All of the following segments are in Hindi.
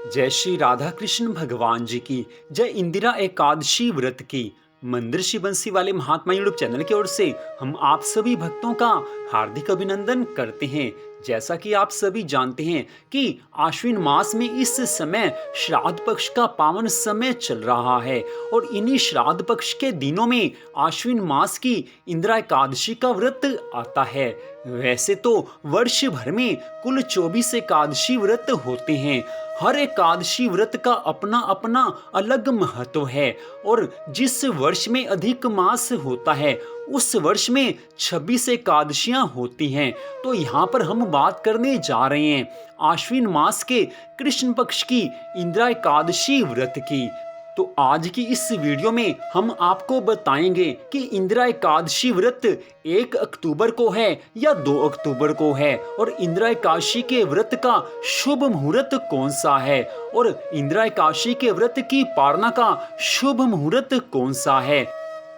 जय श्री राधा कृष्ण भगवान जी की जय। इंदिरा एकादशी व्रत की मंदिर श्री बंसी वाले महात्मा यूट्यूब चैनल की ओर से हम आप सभी भक्तों का हार्दिक अभिनंदन करते हैं। जैसा कि आप सभी जानते हैं कि आश्विन मास में इस समय श्राद्ध पक्ष का पावन समय चल रहा है और इन्हीं श्राद्ध पक्ष के दिनों में आश्विन मास की इंदिरा एकादशी का व्रत आता है। वैसे तो वर्ष भर में कुल 24 एकादशी व्रत होते हैं। हर एकादशी व्रत का अपना अपना अलग महत्व है और जिस वर्ष में अधिक मास होता है उस वर्ष में 26 एकादशियां होती हैं। तो यहाँ पर हम बात करने जा रहे हैं आश्विन मास के कृष्ण पक्ष की इंदिरा एकादशी व्रत की। तो आज की इस वीडियो में हम आपको बताएंगे कि इंदिरा एकादशी व्रत 1 अक्टूबर को है या 2 अक्टूबर को है और इंदिरा एकादशी के व्रत का शुभ मुहूर्त कौन सा है और इंदिरा एकादशी के व्रत की पारणा का शुभ मुहूर्त कौन सा है।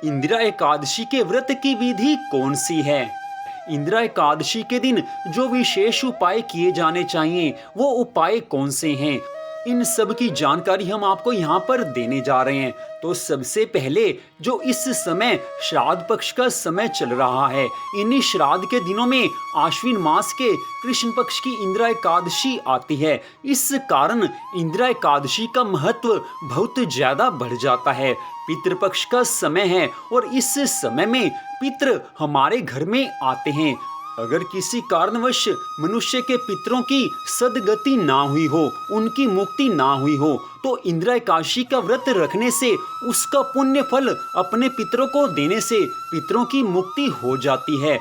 इंदिरा एकादशी के व्रत की विधि कौन सी है। इंदिरा एकादशी के दिन जो विशेष उपाय किए जाने चाहिए वो उपाय कौन से हैं, इन सब की जानकारी हम आपको यहाँ पर देने जा रहे हैं। तो सबसे पहले जो इस समय श्राद्ध पक्ष का समय चल रहा है, इन्हीं श्राद्ध के दिनों में आश्विन मास के कृष्ण पक्ष की इंदिरा एकादशी आती है। इस कारण इंदिरा एकादशी का महत्व बहुत ज्यादा बढ़ जाता है। पितृपक्ष का समय है और इस समय में पितृ हमारे घर में आते हैं। अगर किसी कारणवश मनुष्य के पितरों की सद्गति ना हुई हो, उनकी मुक्ति ना हुई हो, तो इंदिरा एकादशी का व्रत रखने से उसका पुण्य फल अपने पितरों को देने से पितरों की मुक्ति हो जाती है।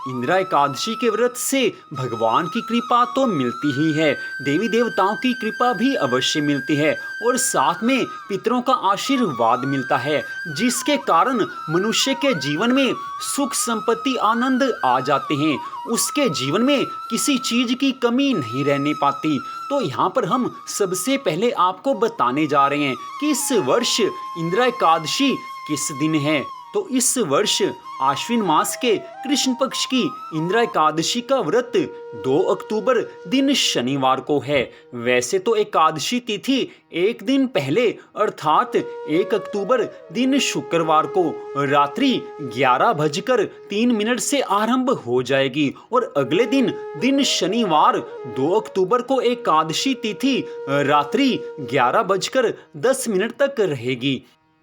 इंदिरा एकादशी के व्रत से भगवान की कृपा तो मिलती ही है, देवी देवताओं की कृपा भी अवश्य मिलती है और साथ में पितरों का आशीर्वाद मिलता है, जिसके कारण मनुष्य के जीवन में सुख संपत्ति आनंद आ जाते हैं। उसके जीवन में किसी चीज की कमी नहीं रहने पाती। तो यहाँ पर हम सबसे पहले आपको बताने जा रहे हैं कि इस वर्ष इंदिरा एकादशी किस दिन है। तो इस वर्ष आश्विन मास के कृष्ण पक्ष की इंदिरा एकादशी का व्रत 2 अक्टूबर दिन शनिवार को है। वैसे तो एकादशी तिथि एक दिन पहले अर्थात 1 अक्टूबर दिन शुक्रवार को रात्रि 11:03 से आरंभ हो जाएगी और अगले दिन शनिवार 2 अक्टूबर को एकादशी तिथि रात्रि 11:10 तक रहेगी।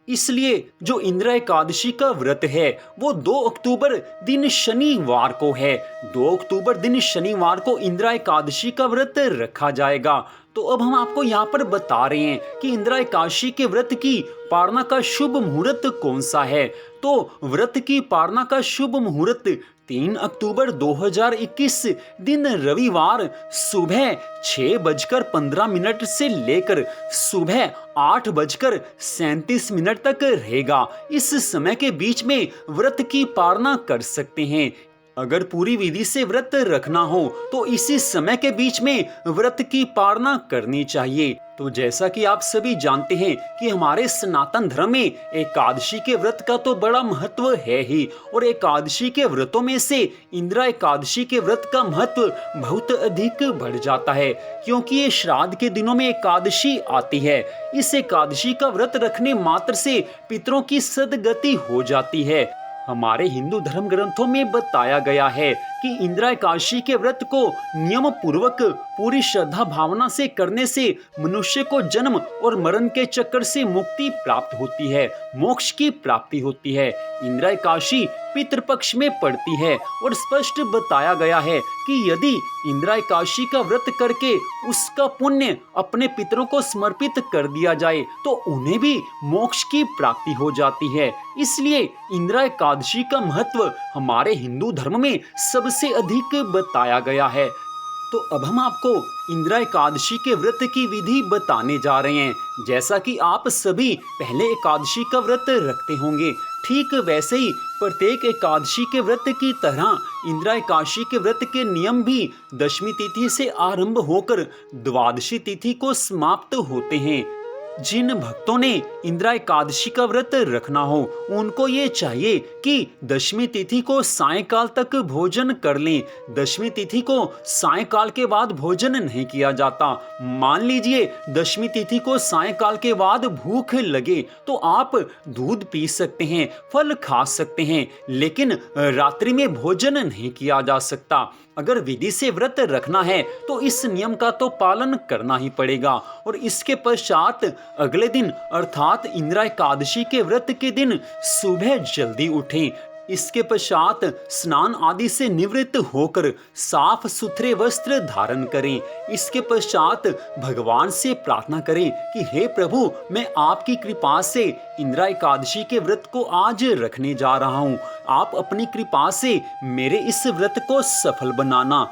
इसलिए जो इंदिरा एकादशी का व्रत है वो 2 अक्टूबर दिन शनिवार को है। 2 अक्टूबर दिन शनिवार को इंदिरा एकादशी का व्रत रखा जाएगा। तो अब हम आपको यहाँ पर बता रहे हैं कि इंदिरा एकादशी के व्रत की पारणा का शुभ मुहूर्त कौन सा है। तो व्रत की पारणा का शुभ मुहूर्त 3 अक्टूबर 2021 दिन रविवार सुबह 6:15 से लेकर सुबह 8:37 तक रहेगा। इस समय के बीच में व्रत की पारणा कर सकते हैं। अगर पूरी विधि से व्रत रखना हो तो इसी समय के बीच में व्रत की पारणा करनी चाहिए। तो जैसा कि आप सभी जानते हैं कि हमारे सनातन धर्म में एकादशी के व्रत का तो बड़ा महत्व है ही और एकादशी के व्रतों में से इंदिरा एकादशी के व्रत का महत्व बहुत अधिक बढ़ जाता है, क्योंकि ये श्राद्ध के दिनों में एकादशी आती है। इस एकादशी का व्रत रखने मात्र से पितरों की सद्गति हो जाती है। हमारे हिंदू धर्म ग्रंथों में बताया गया है कि इंदिरा एकादशी के व्रत को नियम पूर्वक पूरी श्रद्धा भावना से करने से मनुष्य को जन्म और मरण के चक्कर से मुक्ति प्राप्त होती है, मोक्ष की प्राप्ति होती है। इंदिरा एकादशी पितृपक्ष में पड़ती है और स्पष्ट बताया गया है कि यदि इंदिरा एकादशी का व्रत करके उसका पुण्य अपने पितरों को समर्पित कर दिया जाए तो उन्हें भी मोक्ष की प्राप्ति हो जाती है। इसलिए इंदिरा एकादशी का महत्व हमारे हिंदू धर्म में सबसे अधिक बताया गया है। तो अब हम आपको इंदिरा एकादशी के व्रत की विधि बताने जा रहे हैं। जैसा कि आप सभी पहले एकादशी का व्रत रखते होंगे, ठीक वैसे ही प्रत्येक एकादशी के व्रत की तरह इंदिरा एकादशी के व्रत के नियम भी दशमी तिथि से आरंभ होकर द्वादशी तिथि को समाप्त होते हैं। जिन भक्तों ने इंदिरा एकादशी का व्रत रखना हो उनको ये चाहिए कि दशमी तिथि को सायंकाल तक भोजन कर लें। दशमी तिथि को सायंकाल के बाद भोजन नहीं किया जाता। मान लीजिए दशमी तिथि को सायंकाल के बाद भूख लगे तो आप दूध पी सकते हैं, फल खा सकते हैं, लेकिन रात्रि में भोजन नहीं किया जा सकता। अगर विधि से व्रत रखना है तो इस नियम का तो पालन करना ही पड़ेगा। और इसके पश्चात अगले दिन अर्थात इंदिरा एकादशी के व्रत के दिन सुबह जल्दी उठें। इसके पश्चात स्नान आदि से निवृत्त होकर साफ सुथरे वस्त्र धारण करें। इसके पश्चात भगवान से प्रार्थना करें कि हे प्रभु, मैं आपकी कृपा से इंदिरा एकादशी के व्रत को आज रखने जा रहा हूँ। आप अपनी कृपा से मेरे इस व्रत को सफल बनाना।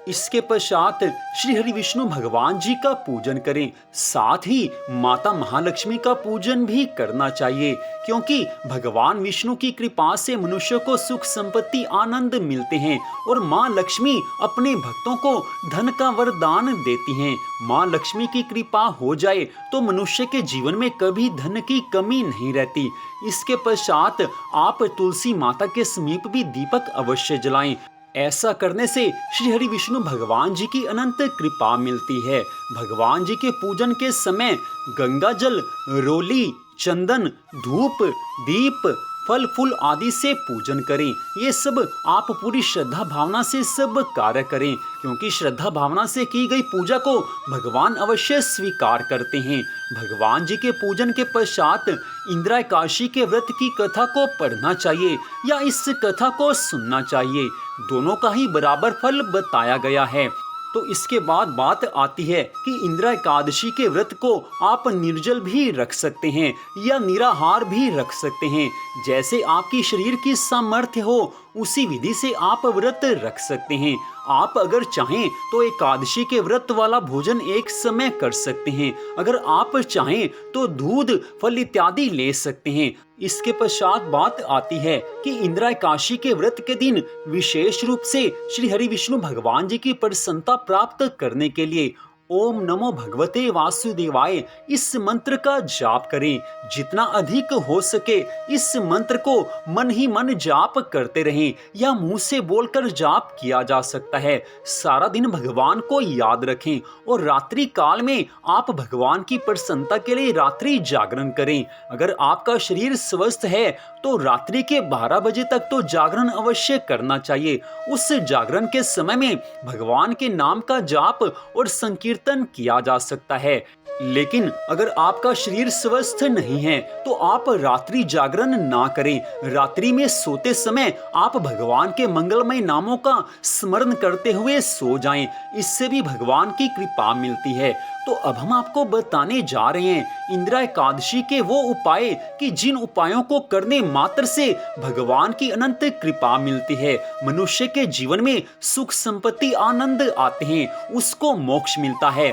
इसके पश्चात श्री हरि विष्णु भगवान जी का पूजन करें। साथ ही माता महालक्ष्मी का पूजन भी करना चाहिए, क्योंकि भगवान विष्णु की कृपा से मनुष्य को सुख संपत्ति आनंद मिलते हैं और माँ लक्ष्मी अपने भक्तों को धन का वरदान देती हैं। माँ लक्ष्मी की कृपा हो जाए तो मनुष्य के जीवन में कभी धन की कमी नहीं रहती। इसके पश्चात आप तुलसी माता के समीप भी दीपक अवश्य जलाएं। ऐसा करने से श्री हरि विष्णु भगवान जी की अनंत कृपा मिलती है। भगवान जी के पूजन के समय गंगा जल, रोली, चंदन, धूप, दीप, फल फूल आदि से पूजन करें। ये सब आप पूरी श्रद्धा भावना से सब कार्य करें, क्योंकि श्रद्धा भावना से की गई पूजा को भगवान अवश्य स्वीकार करते हैं। भगवान जी के पूजन के पश्चात इंदिरा एकादशी के व्रत की कथा को पढ़ना चाहिए या इस कथा को सुनना चाहिए। दोनों का ही बराबर फल बताया गया है। तो इसके बाद बात आती है कि इंदिरा एकादशी के व्रत को आप निर्जल भी रख सकते हैं या निराहार भी रख सकते हैं। जैसे आपकी शरीर की सामर्थ्य हो उसी विधि से आप व्रत रख सकते हैं। आप अगर चाहें तो एकादशी के व्रत वाला भोजन एक समय कर सकते हैं। अगर आप चाहें तो दूध, फल इत्यादि ले सकते हैं। इसके पश्चात बात आती है कि इंदिरा एकादशी के व्रत के दिन विशेष रूप से श्री हरि विष्णु भगवान जी की प्रसन्नता प्राप्त करने के लिए ओम नमो भगवते वासुदेवाय इस मंत्र का जाप करें। जितना अधिक हो सके इस मंत्र को मन ही मन जाप करते रहें या मुंह से बोलकर जाप किया जा सकता है। सारा दिन भगवान को याद रखें और रात्रि काल में आप भगवान की प्रसन्नता के लिए रात्रि जागरण करें। अगर आपका शरीर स्वस्थ है तो रात्रि के 12 बजे तक तो जागरण अवश्य करना चाहिए। उस जागरण के समय में भगवान के नाम का जाप और संकीर्तन किया जा सकता है। लेकिन अगर आपका शरीर स्वस्थ नहीं है तो आप रात्रि जागरण ना करें। रात्रि में सोते समय आप भगवान के मंगलमय नामों का स्मरण करते हुए सो जाएं। इससे भी भगवान की कृपा मिलती है। तो अब हम आपको बताने जा रहे हैं इंदिरा एकादशी के वो उपाय कि जिन उपायों को करने मात्र से भगवान की अनंत कृपा मिलती है। मनुष्य के जीवन में सुख संपत्ति आनंद आते हैं, उसको मोक्ष मिलता है।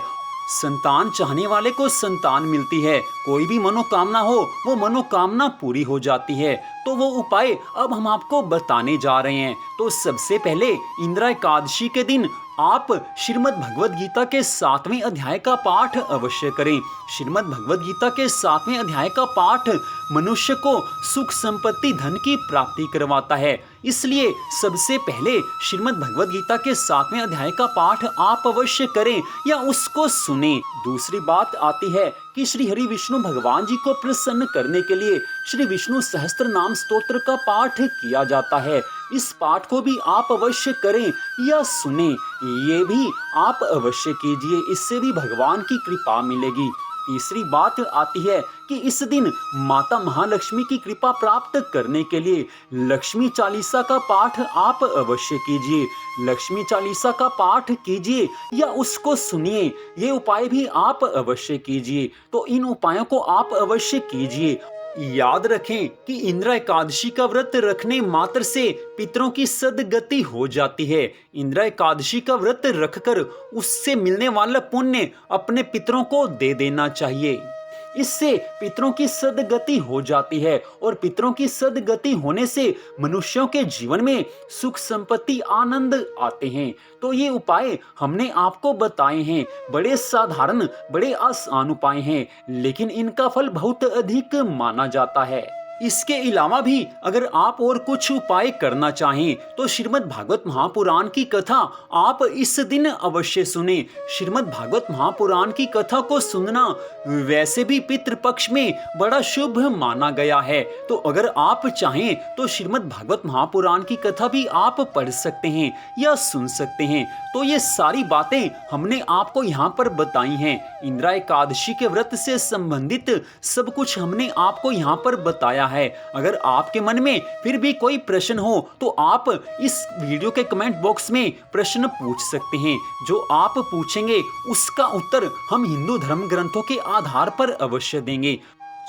संतान चाहने वाले को संतान मिलती है। कोई भी मनोकामना हो वो मनोकामना पूरी हो जाती है। तो वो उपाय अब हम आपको बताने जा रहे हैं। तो सबसे पहले इंदिरा एकादशी के दिन आप श्रीमद् भगवद गीता के 7वें अध्याय का पाठ अवश्य करें। श्रीमद् भगवद गीता के 7वें अध्याय का पाठ मनुष्य को सुख संपत्ति धन की प्राप्ति करवाता है। इसलिए सबसे पहले श्रीमद् भगवद गीता के 7वें अध्याय का पाठ आप अवश्य करें या उसको सुनें। दूसरी बात आती है कि श्री हरि विष्णु भगवान जी को प्रसन्न करने के लिए श्री विष्णु सहस्त्र नाम स्तोत्र का पाठ किया जाता है। इस पाठ को भी आप अवश्य करें या सुने। ये भी आप अवश्य कीजिए, इससे भी भगवान की कृपा मिलेगी। तीसरी बात आती है कि इस दिन माता महालक्ष्मी की कृपा प्राप्त करने के लिए लक्ष्मी चालीसा का पाठ आप अवश्य कीजिए। लक्ष्मी चालीसा का पाठ कीजिए या उसको सुनिए। ये उपाय भी आप अवश्य कीजिए। तो इन उपायों को आप अवश्य कीजिए। याद रखें कि इंदिरा एकादशी का व्रत रखने मात्र से पितरों की सद्गति हो जाती है। इंदिरा एकादशी का व्रत रखकर उससे मिलने वाला पुण्य अपने पितरों को दे देना चाहिए। इससे पितरों की सद्गति हो जाती है और पितरों की सद्गति होने से मनुष्यों के जीवन में सुख संपत्ति आनंद आते हैं। तो ये उपाय हमने आपको बताए हैं, बड़े साधारण बड़े आसान उपाय हैं, लेकिन इनका फल बहुत अधिक माना जाता है। इसके अलावा भी अगर आप और कुछ उपाय करना चाहें तो श्रीमद् भागवत महापुराण की कथा आप इस दिन अवश्य सुने। श्रीमद् भागवत महापुराण की कथा को सुनना वैसे भी पितृपक्ष में बड़ा शुभ माना गया है। तो अगर आप चाहें तो श्रीमद् भागवत महापुराण की कथा भी आप पढ़ सकते हैं या सुन सकते हैं। तो ये सारी बातें हमने आपको यहाँ पर बताई हैं। इंदिरा एकादशी के व्रत से संबंधित सब कुछ हमने आपको यहाँ पर बताया है। अगर आपके मन में फिर भी कोई प्रश्न हो तो आप इस वीडियो के कमेंट बॉक्स में प्रश्न पूछ सकते हैं। जो आप पूछेंगे उसका उत्तर हम हिंदू धर्म ग्रंथों के आधार पर अवश्य देंगे।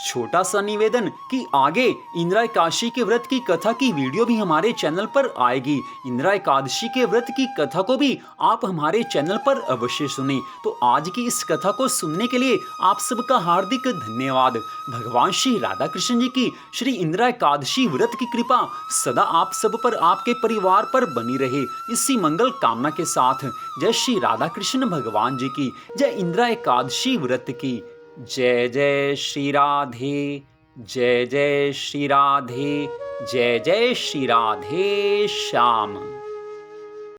छोटा सा निवेदन कि आगे इंदिरा एकादशी के व्रत की कथा की वीडियो भी हमारे चैनल पर आएगी। इंदिरा एकादशी के व्रत की कथा को भी आप हमारे चैनल पर अवश्य सुने। तो आज की इस कथा को सुनने के लिए आप सबका हार्दिक धन्यवाद। भगवान श्री राधा कृष्ण जी की श्री इंदिरा एकादशी व्रत की कृपा सदा आप सब पर, आपके परिवार पर बनी रहे, इसी मंगल कामना के साथ जय श्री राधा कृष्ण भगवान जी की, जय इंदिरा एकादशी व्रत की। जय जय श्री राधे, जय जय श्री राधे, जय जय श्री राधे श्याम।